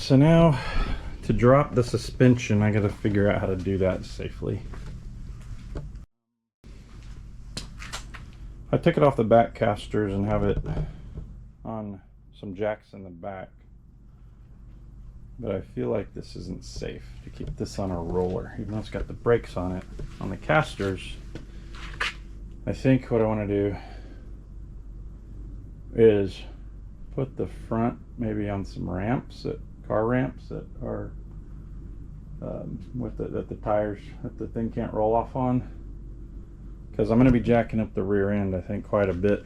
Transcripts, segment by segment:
so now to drop the suspension, I gotta figure out how to do that safely. I took it off the back casters and have it on some jacks in the back, but I feel like this isn't safe to keep this on a roller, even though it's got the brakes on it. On the casters, I think what I want to do is put the front maybe on some ramps, car ramps that are that the tires, that the thing can't roll off on, because I'm going to be jacking up the rear end, I think, quite a bit.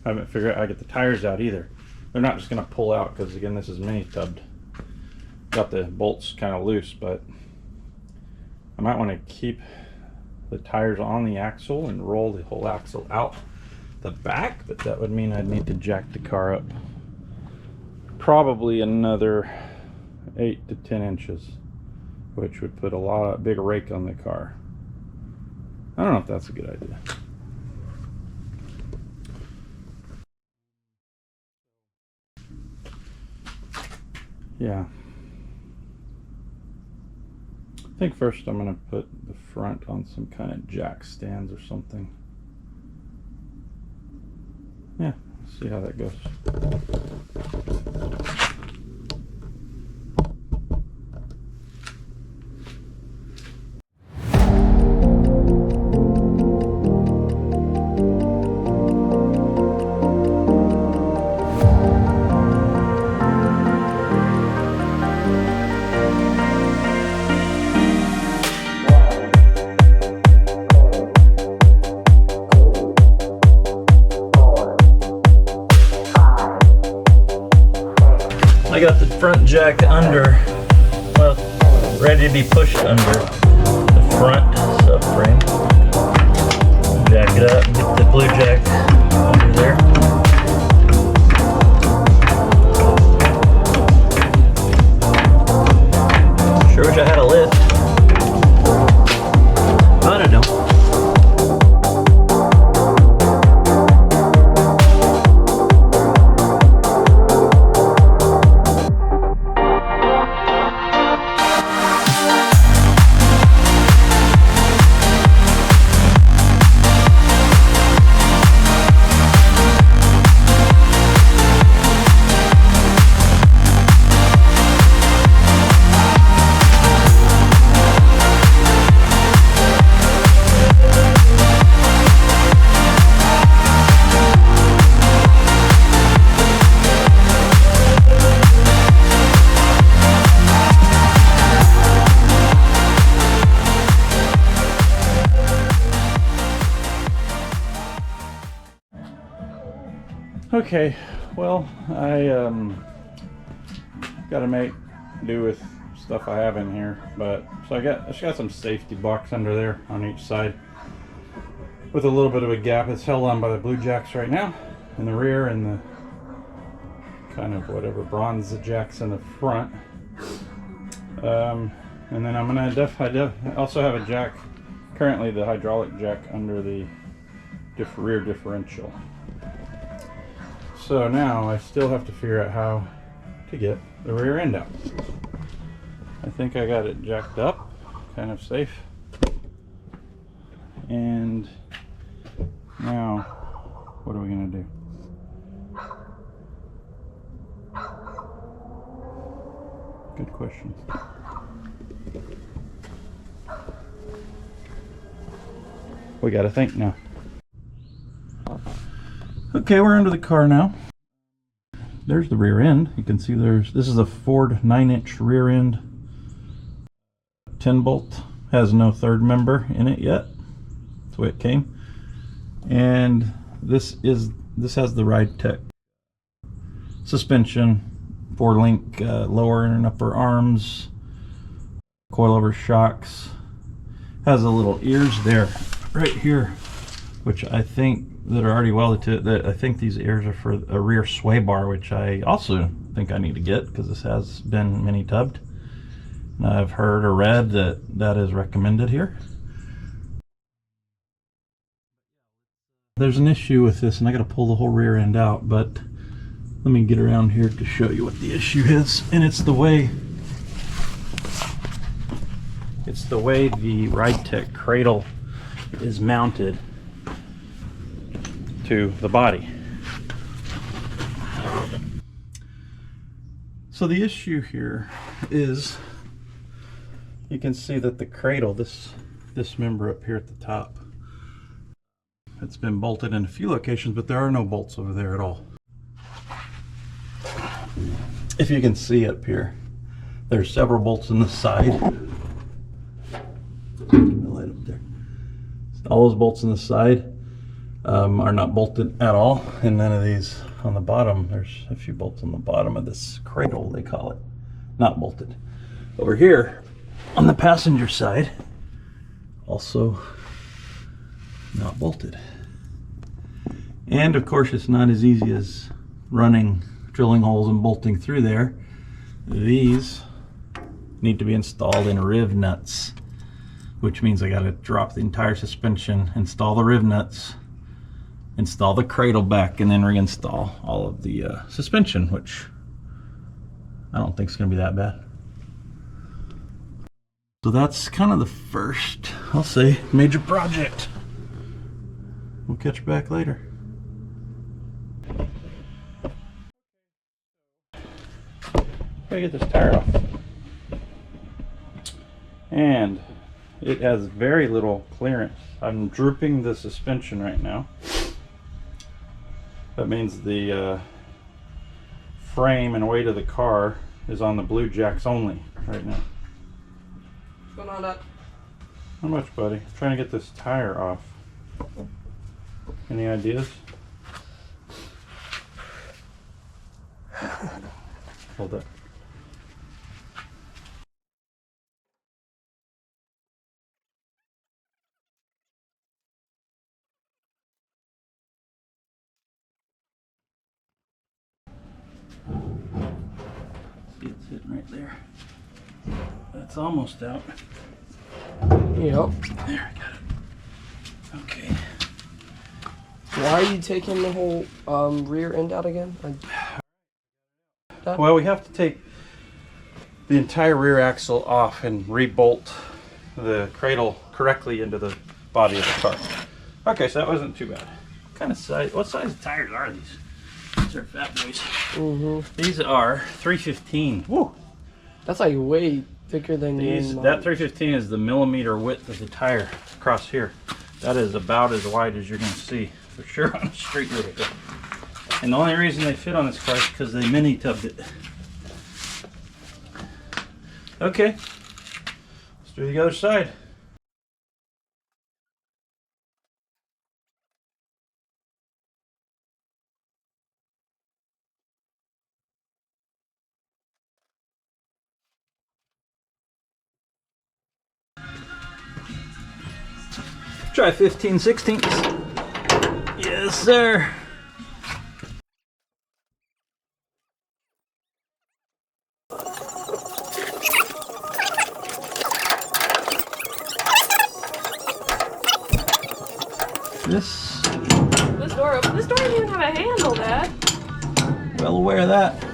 I haven't figured out how to get the tires out either. They're not just going to pull out, because again, this is mini tubbed. Got the bolts kind of loose, but I might want to keep the tires on the axle and roll the whole axle out the back, but that would mean I'd need to jack the car up probably another 8 to 10 inches, which would put a big rake on the car. I don't know if that's a good idea. Yeah. I think first I'm going to put the front on some kind of jack stands or something. Yeah, see how that goes. I got the front jack under, well, ready to be pushed under the front subframe. Jack it up, get the blue jack under there. Sure wish I had a lift, but I don't. Okay, well, I got to make do with stuff I have in here, but so I just got some safety box under there on each side with a little bit of a gap. It's held on by the blue jacks right now in the rear and the kind of whatever bronze jacks in the front. And then I'm gonna I also have a jack, currently the hydraulic jack under the rear differential. So now I still have to figure out how to get the rear end out. I think I got it jacked up, kind of safe. And now, what are we gonna do? Good question. We gotta think now. Okay, we're under the car now. There's the rear end. You can see this is a Ford 9-inch rear end, 10 bolt. Has no third member in it yet. That's the way it came. And this has the RideTech suspension, 4-link lower and upper arms, coilover shocks. Has a little ears there, right here, which I think that are already welded to it. That I think these ears are for a rear sway bar, which I also think I need to get because this has been mini tubbed. And I've heard or read that is recommended here. There's an issue with this, and I got to pull the whole rear end out, but Let me get around here to show you what the issue is, and it's the way the RideTech Cradle is mounted to the body. So the issue here is, you can see that the cradle, this member up here at the top, it's been bolted in a few locations, but there are no bolts over there at all. If you can see up here, there's several bolts in the side. Light up there. All those bolts in the side are not bolted at all, and none of these on the bottom. There's a few bolts on the bottom of this cradle, they call it, not bolted. Over here on the passenger side, also not bolted. And of course, it's not as easy as drilling holes and bolting through there. These need to be installed in riv nuts, which means I got to drop the entire suspension, install the riv nuts, install the cradle back, and then reinstall all of the suspension, which I don't think is going to be that bad. So that's kind of the first, I'll say, major project. We'll catch you back later. Gotta get this tire off. And it has very little clearance. I'm drooping the suspension right now. That means the frame and weight of the car is on the blue jacks only right now. What's going on, Dad? Not much, buddy. I'm trying to get this tire off. Any ideas? Hold up. See, it's sitting right there. That's almost out. Yep. There, I got it. Okay. Why are you taking the whole rear end out again? Well, we have to take the entire rear axle off and re-bolt the cradle correctly into the body of the car. Okay, so that wasn't too bad. What size tires are these? These are fat boys. Mm-hmm. These are 315. Woo! That's like way thicker than that 315 is the millimeter width of the tire across here. That is about as wide as you're going to see for sure on a street road. And the only reason they fit on this car is because they mini tubbed it. Okay, let's do the other side. Try 15/16. Yes, sir. This door doesn't even have a handle, Dad. Well aware of that.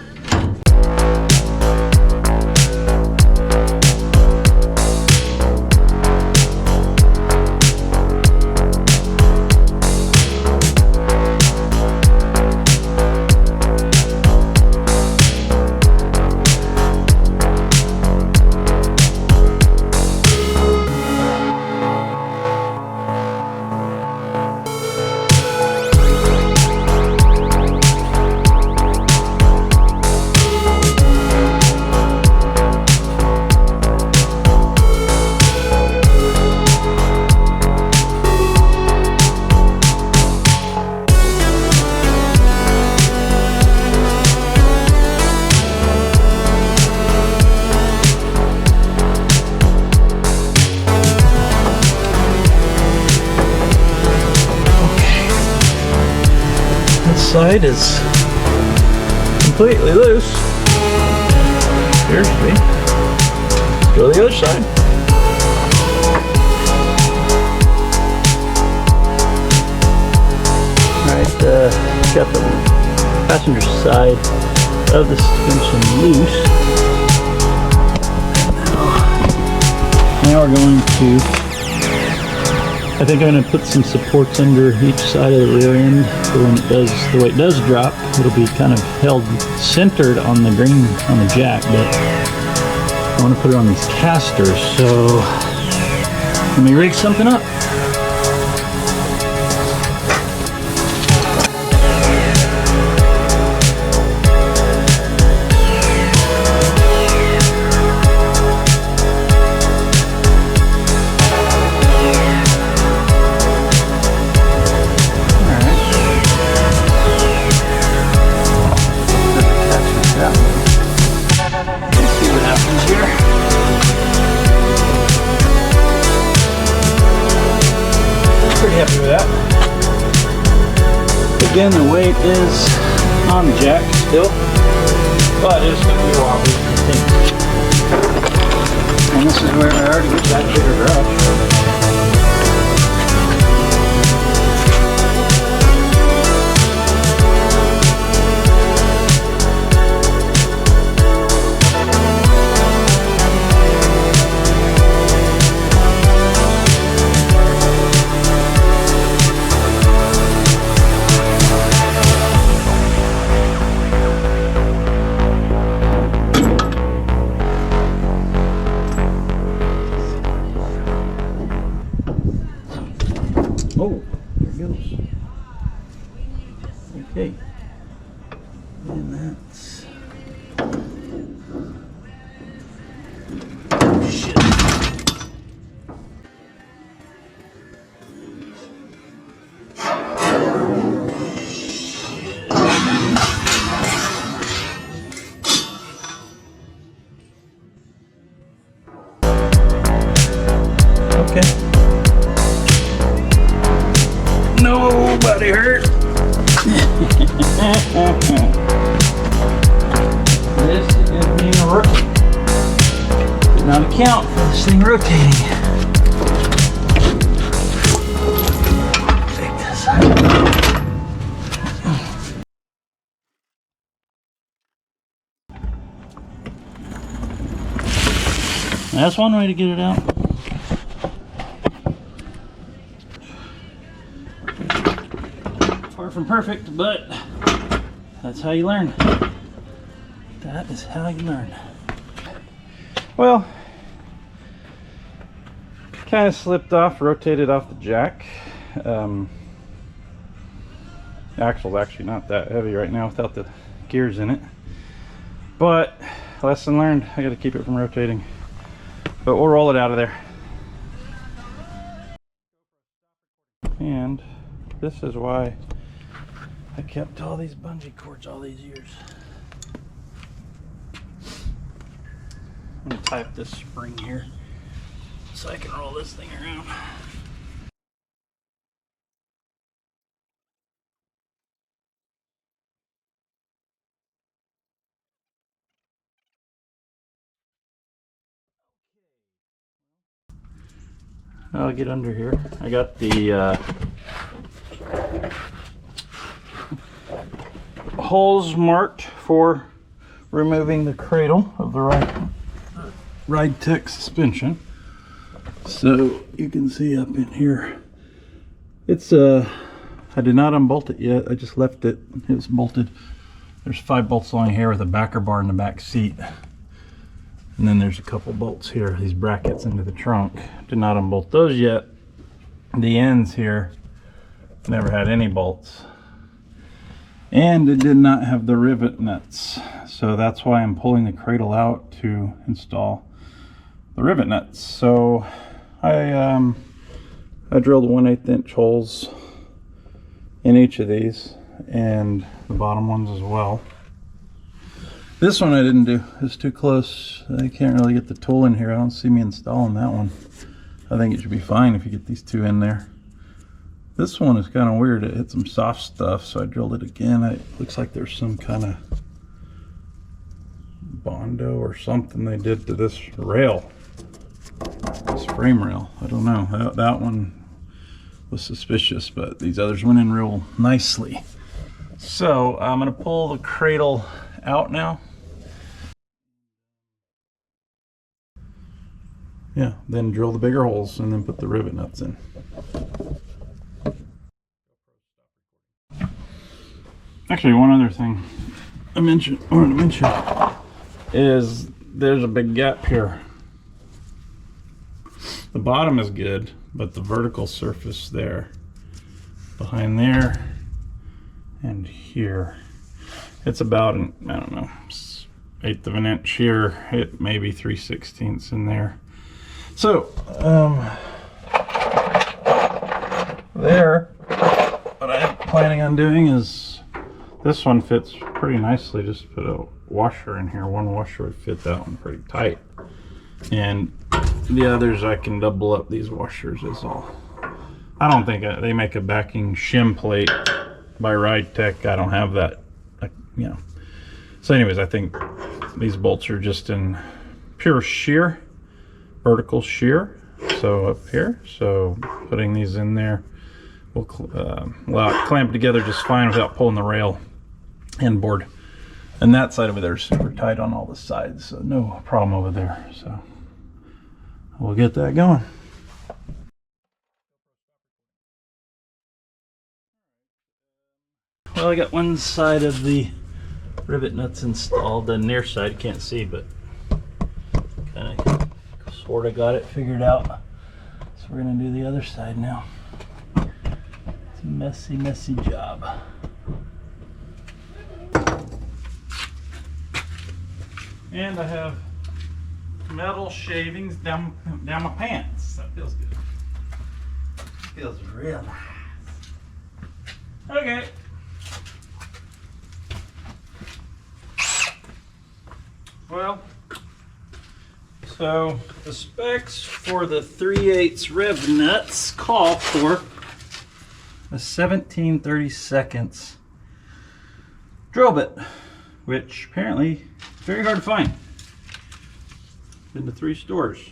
Side is completely loose. Here's me. Go to the other side. Right, got the passenger side of the suspension loose. Now we're going to, I think I'm going to put some supports under each side of the rear end, so when it does, the way it does drop, it'll be kind of held centered on the green, on the jack, but I want to put it on these casters, so let me rig something up. Happy with that. Again, the weight is on the jack still, but it's going to be wobbly, I think. And this is where I already get that bigger brush. Oh, there it goes. Okay. And that's... Oh, shit. Okay. Nobody hurt. This is going to be a rookie. Did not account for this thing rotating. Take this. That's one way to get it out. Far from perfect, but that's how you learn. That is how you learn. Well, kind of slipped off, rotated off the jack. Axle's actually not that heavy right now without the gears in it. But lesson learned, I got to keep it from rotating. But we'll roll it out of there. And this is why I kept all these bungee cords all these years. I'm going to tie up this spring here so I can roll this thing around. I'll get under here. I got the holes marked for removing the cradle of the RideTech suspension. So you can see up in here, it's I did not unbolt it yet. I just left it. It was bolted. There's 5 bolts along here with a backer bar in the back seat. And then there's a couple bolts here, these brackets into the trunk. Did not unbolt those yet. The ends here never had any bolts. And it did not have the rivet nuts. So that's why I'm pulling the cradle out to install the rivet nuts. So I drilled 1/8 inch holes in each of these and the bottom ones as well. This one I didn't do. It's too close. I can't really get the tool in here. I don't see me installing that one. I think it should be fine if you get these 2 in there. This one is kind of weird. It hit some soft stuff, so I drilled it again. It looks like there's some kind of Bondo or something they did to this rail. This frame rail. I don't know. That one was suspicious, but these others went in real nicely. So I'm going to pull the cradle out now. Yeah, then drill the bigger holes and then put the rivet nuts in. Actually, one other thing I wanted to mention is there's a big gap here. The bottom is good, but the vertical surface there, behind there and here, it's about an, I don't know, 1/8 of an inch here, it may be 3/16 in there. So there, what I'm planning on doing is, this one fits pretty nicely. Just put a washer in here. One washer would fit that one pretty tight, and the others I can double up these washers is all. I don't think they make a backing shim plate by RideTech. I don't have that, you know. So anyways, I think these bolts are just in pure shear, vertical shear. So up here, so putting these in there will allow it to clamp together just fine without pulling the rail and board. And that side over there is super tight on all the sides, so no problem over there. So we'll get that going. Well, I got one side of the rivet nuts installed. The near side you can't see, but kind of sort of got it figured out. So we're gonna do the other side now. It's a messy, messy job. And I have metal shavings down my pants. That feels good. Feels real nice. Okay. Well, so the specs for the 3/8 rev nuts call for a 17/32 drill bit, which apparently is very hard to find. Been to 3 stores,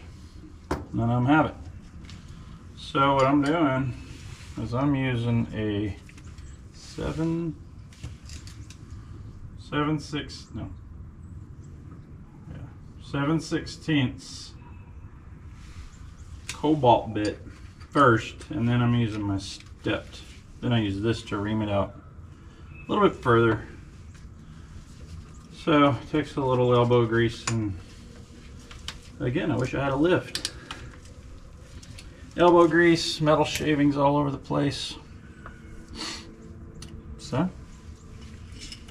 none of them have it. So what I'm doing is I'm using a 7/16 cobalt bit first, and then I'm using my stepped. Then I use this to ream it out a little bit further. So it takes a little elbow grease, and again, I wish I had a lift. Elbow grease, metal shavings all over the place. So,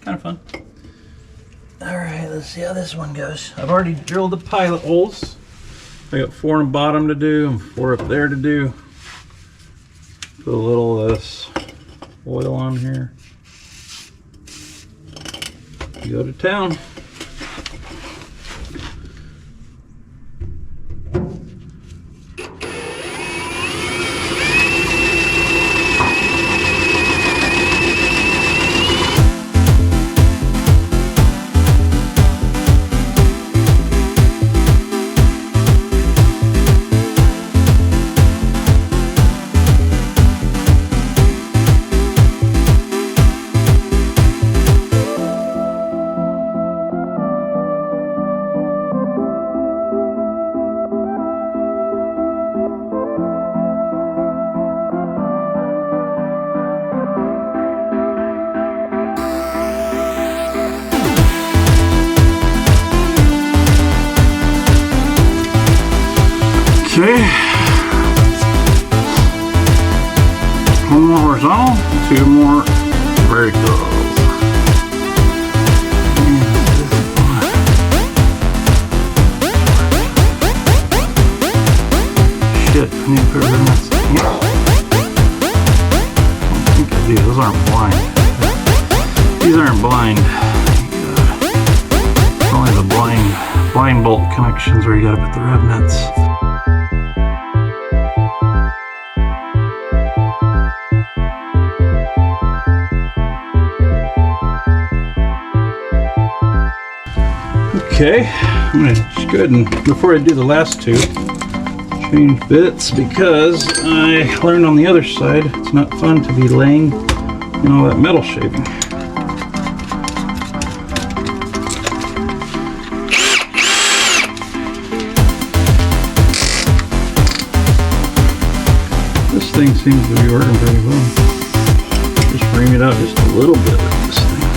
kind of fun. All right, let's see how this one goes. I've already drilled the pilot holes. I got 4 on the bottom to do and 4 up there to do. Put a little of this oil on here. Go to town. Okay, 1 more horizontal, 2 more vertical. Shit, I need to put rid of my settings. I think I do, those aren't blind. These aren't blind. It's only the blind bolt connections where you gotta put the rev nuts. Okay, I'm going to just go ahead and, before I do the last 2, change bits, because I learned on the other side it's not fun to be laying in all that metal shaving. thing seems to be working pretty well. Just bring it out just a little bit with this thing.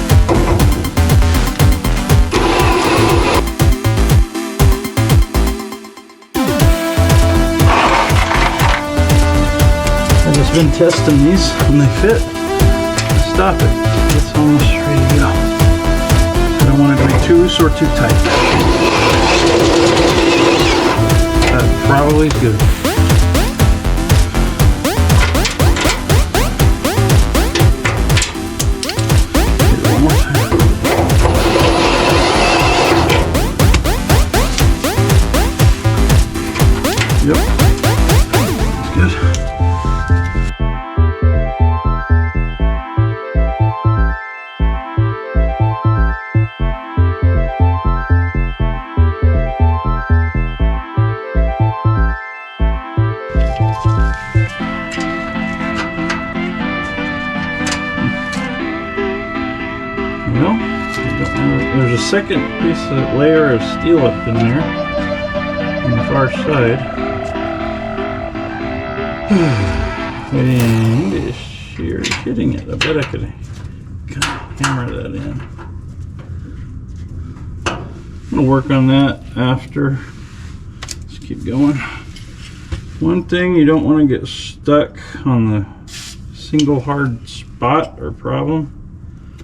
I've just been testing these. When they fit, stop it. It's almost ready to go. I don't want it to be too loose or too tight. That probably is good. One more time. Yep. That's good. Well, there's a second piece of layer of steel up in there on the far side. And you're hitting it. I bet I could kind of hammer that in. I'm going to work on that after. Let's keep going. One thing, you don't want to get stuck on the single hard spot or problem.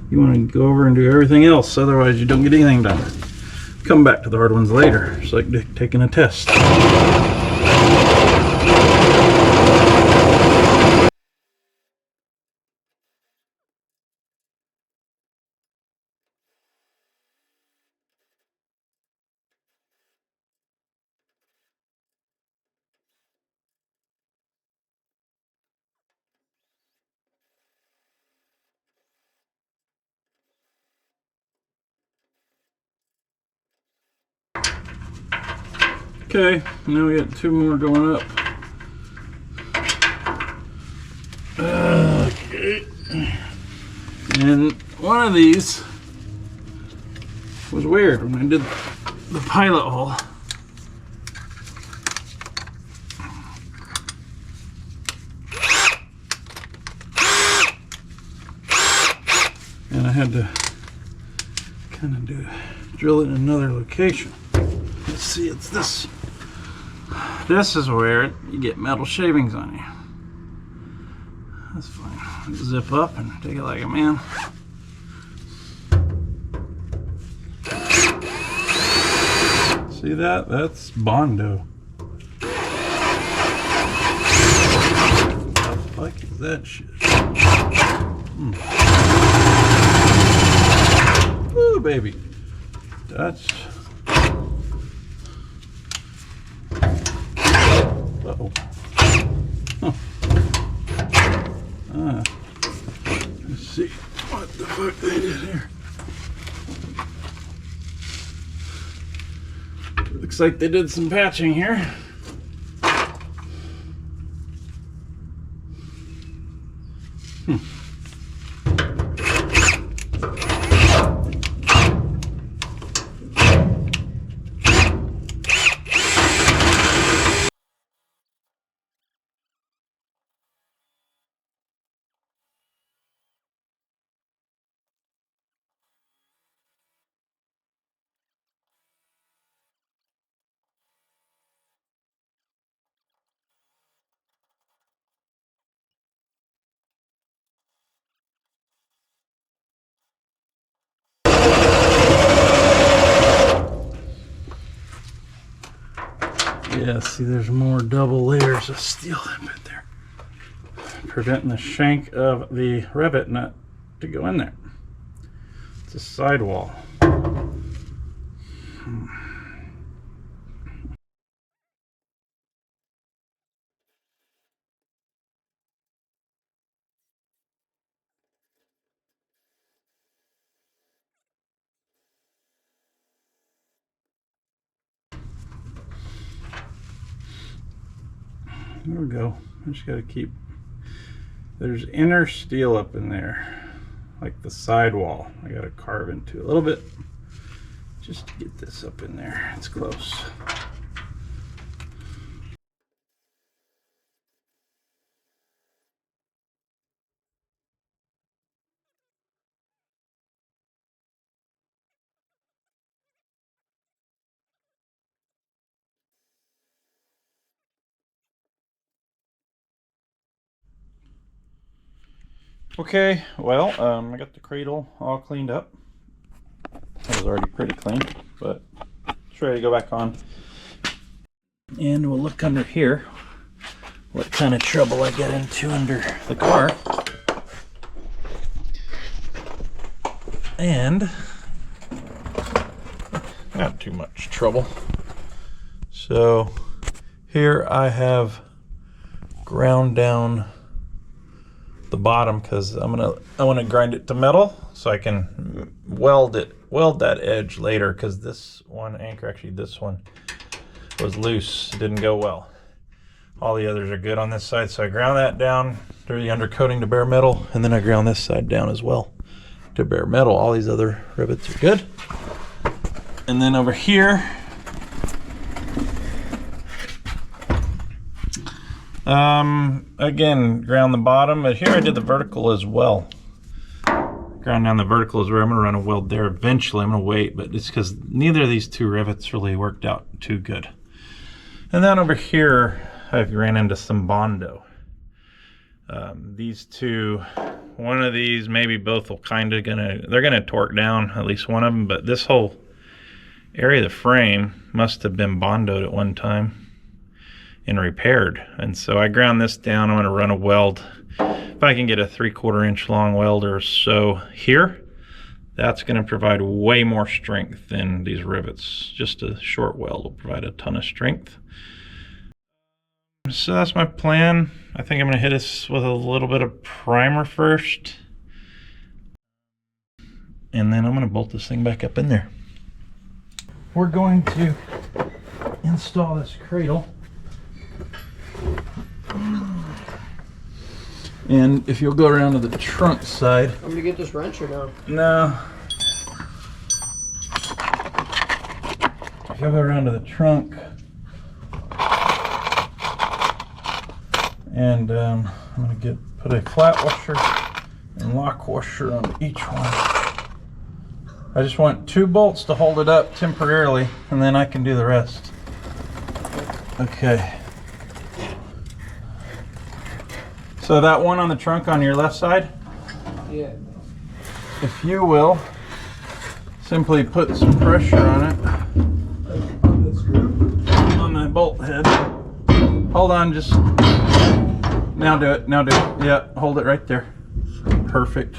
You want to go over and do everything else, otherwise you don't get anything done. Come back to the hard ones later. It's like taking a test. Okay, now we got two more going up. Okay. And one of these was weird when I did the pilot hole. And I had to kind of drill it in another location. Let's see, it's this. This is where you get metal shavings on you. That's fine. Zip up and take it like a man. See that? That's Bondo. How the fuck is that shit? Woo, baby. That's... Uh-oh. Huh. Let's see what the fuck they did here. Looks like they did some patching here. Yeah, see, there's more double layers of steel up in there, preventing the shank of the rivet nut to go in there. It's a sidewall. There we go. I just got to keep... There's inner steel up in there, like the sidewall. I got to carve into a little bit just to get this up in there. It's close. Okay, well, I got the cradle all cleaned up. It was already pretty clean, but it's ready to go back on. And we'll look under here what kind of trouble I get into under the car. And not too much trouble. So here I have ground down the bottom because I want to grind it to metal so I can weld that edge later, because this one anchor, actually this one was loose, it didn't go well. All the others are good on this side, so I ground that down through the undercoating to bare metal, and then I ground this side down as well to bare metal. All these other rivets are good. And then over here, again, ground the bottom, but here I did the vertical as well. Ground down the vertical is where I'm going to run a weld there eventually. I'm going to wait, but it's because neither of these two rivets really worked out too good. And then over here, I've ran into some Bondo. These two, one of these, maybe both will they're gonna torque down, at least one of them, but this whole area of the frame must have been Bondoed at one time and repaired. And so I ground this down. I'm gonna run a weld. If I can get a 3/4 inch long weld or so here, that's gonna provide way more strength than these rivets. Just a short weld will provide a ton of strength. So that's my plan. I think I'm going to hit this with a little bit of primer first. And then I'm going to bolt this thing back up in there. We're going to install this cradle. And if you'll go around to the trunk side. I'm going to get this wrench or no? No. If you'll go around to the trunk. And I'm going to put a flat washer and lock washer on each one. I just want 2 bolts to hold it up temporarily, and then I can do the rest. Okay. So that one on the trunk on your left side? Yeah. If you will, simply put some pressure on it. On the screw? On the bolt head. Hold on, just... Now do it, now do it. Yeah, hold it right there. Perfect.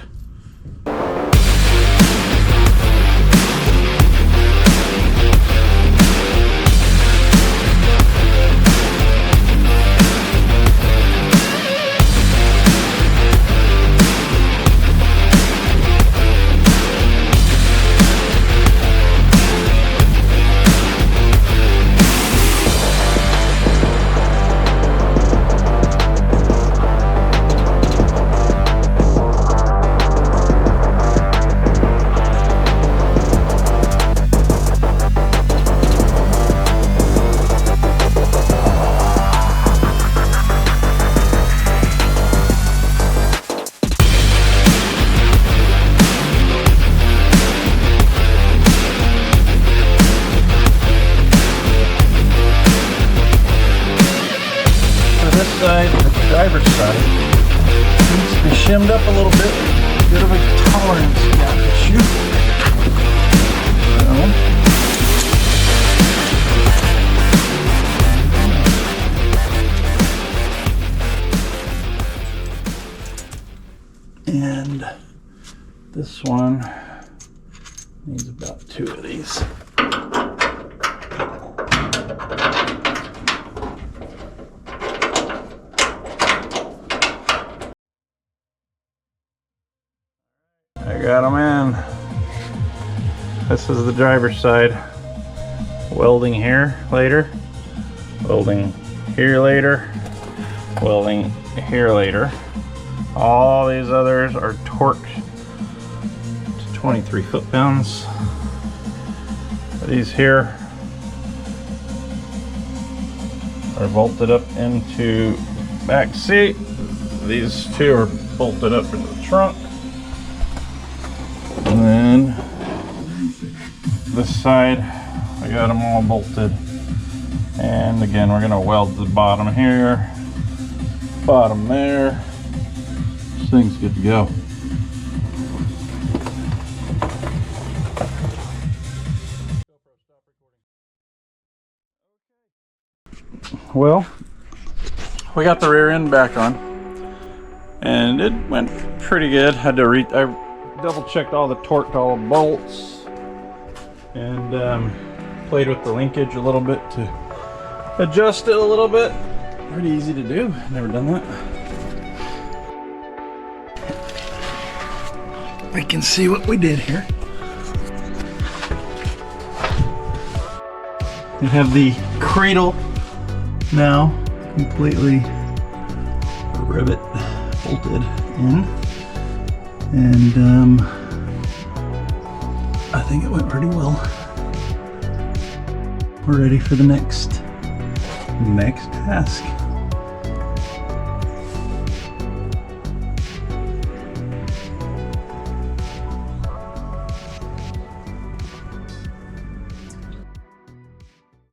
Driver's side needs to be shimmed up a little bit. Bit of a tolerance gap issue. And this one needs about 2 of these. I got them in. This is the driver's side. Welding here later. Welding here later. Welding here later. All these others are torqued to 23 foot-pounds. These here are bolted up into back seat. These 2 are bolted up into the trunk. And then this side, I got them all bolted. And again, we're gonna weld the bottom here, bottom there, thing's good to go. Well, we got the rear end back on, and it went pretty good. I double checked all the torque to all the bolts, and played with the linkage a little bit to adjust it a little bit. Pretty easy to do. Never done that. We can see what we did here. We have the cradle now completely rivet bolted in, and I think it went pretty well. We're ready for the next task.